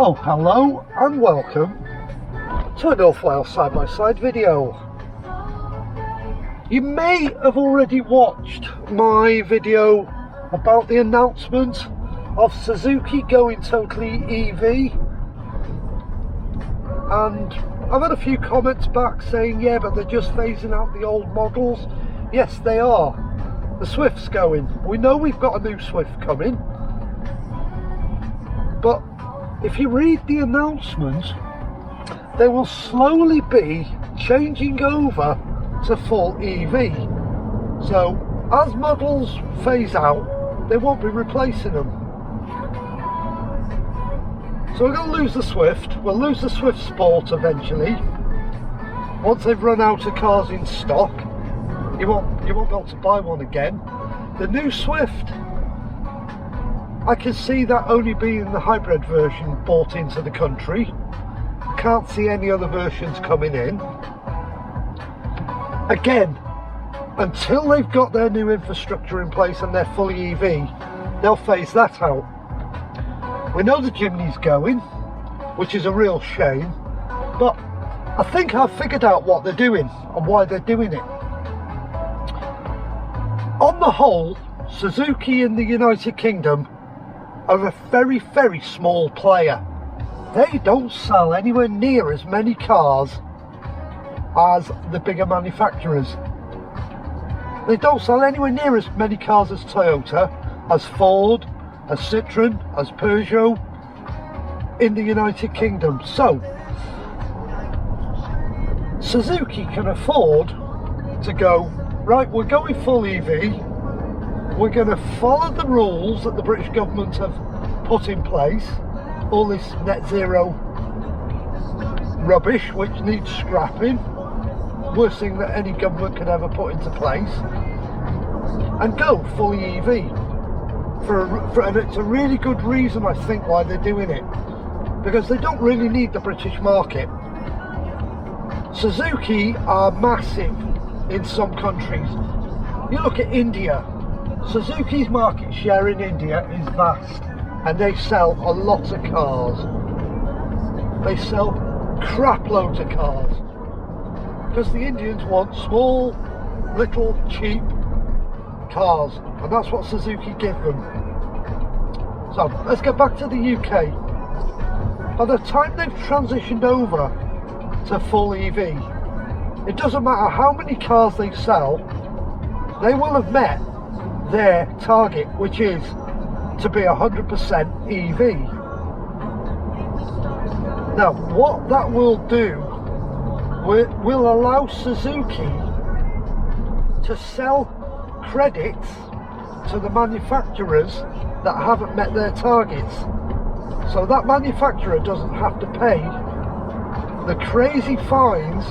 Well, hello and welcome to a North Wales side-by-side video. You may have already watched my video about the announcement of Suzuki going totally EV, and I've had a few comments back saying, yeah, but they're just phasing out the old models. Yes, they are. The Swift's going. We know we've got a new Swift coming, but if you read the announcement, they will slowly be changing over to full EV. So as models phase out, they won't be replacing them. So we're going to lose the Swift. We'll lose the Swift Sport eventually. Once they've run out of cars in stock, you won't be able to buy one again. The new Swift, I can see that only being the hybrid version bought into the country. Can't see any other versions coming in. Again, until they've got their new infrastructure in place and they're fully EV, they'll phase that out. We know the Jimny's going, which is a real shame, but I think I've figured out what they're doing and why they're doing it. On the whole, Suzuki in the United Kingdom are a very, very small player. They don't sell anywhere near as many cars as the bigger manufacturers. They don't sell anywhere near as many cars as Toyota, as Ford, as Citroën, as Peugeot in the United Kingdom. So Suzuki can afford to go, right, we're going full EV, we're going to follow the rules that the British government have put in place, all this net zero rubbish which needs scrapping, worst thing that any government could ever put into place, and go fully EV. And it's a really good reason, I think, why they're doing it, because they don't really need the British market. Suzuki are massive in some countries. You look at India, Suzuki's market share in India is vast, and they sell a lot of cars. They sell crap loads of cars, because the Indians want small, little, cheap cars, and that's what Suzuki give them. So let's get back to the UK. By the time they've transitioned over to full EV, it doesn't matter how many cars they sell, they will have met their target, which is to be 100% EV. Now what that will do will allow Suzuki to sell credits to the manufacturers that haven't met their targets, so that manufacturer doesn't have to pay the crazy fines,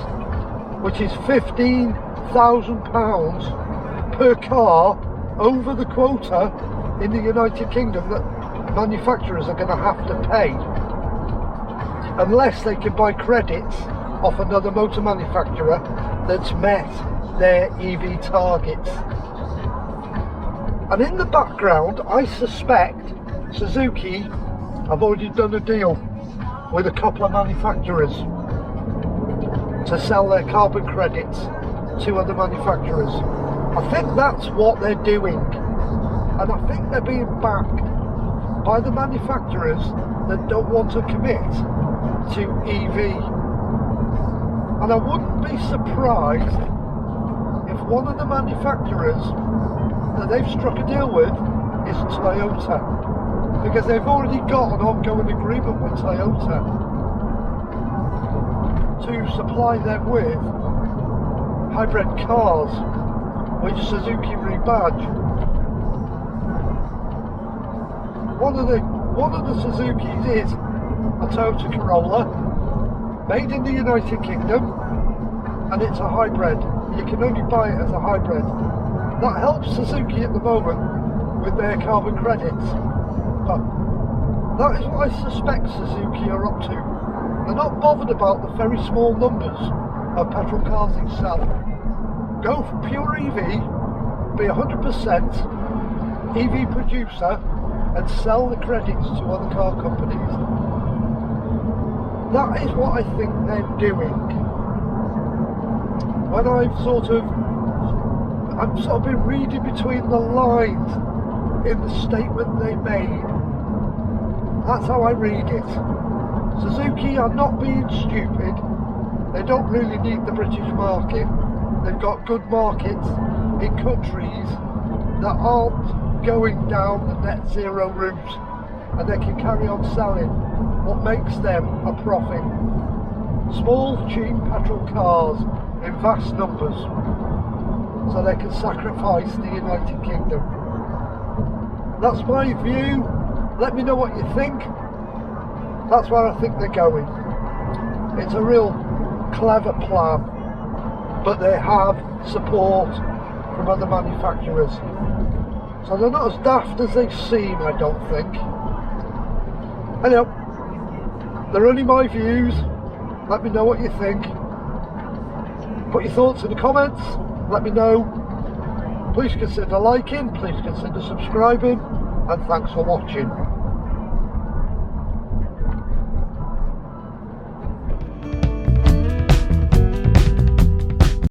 which is £15,000 per car over the quota in the United Kingdom that manufacturers are going to have to pay, unless they can buy credits off another motor manufacturer that's met their EV targets. And in the background, I suspect Suzuki have already done a deal with a couple of manufacturers to sell their carbon credits to other manufacturers. I think that's what they're doing, and I think they're being backed by the manufacturers that don't want to commit to EV. And I wouldn't be surprised if one of the manufacturers that they've struck a deal with is Toyota, because they've already got an ongoing agreement with Toyota to supply them with hybrid cars, which Suzuki rebadge. One of the Suzukis is a Toyota Corolla, made in the United Kingdom, and it's a hybrid. You can only buy it as a hybrid. That helps Suzuki at the moment with their carbon credits. But that is what I suspect Suzuki are up to. They're not bothered about the very small numbers of petrol cars they sell. Go for pure EV, be 100% EV producer, and sell the credits to other car companies. that is what I think they're doing. When I'm sort of been reading between the lines in the statement they made. That's how I read it. Suzuki are not being stupid. They don't really need the British market. They've got good markets in countries that aren't going down the net zero route, and they can carry on selling what makes them a profit. Small, cheap petrol cars in vast numbers, so they can sacrifice the United Kingdom. That's my view. Let me know what you think. That's where I think they're going. It's a real clever plan, but they have support from other manufacturers. So they're not as daft as they seem, I don't think. Anyhow, they're only my views. Let me know what you think. Put your thoughts in the comments. Let me know. Please consider liking, please consider subscribing, and thanks for watching.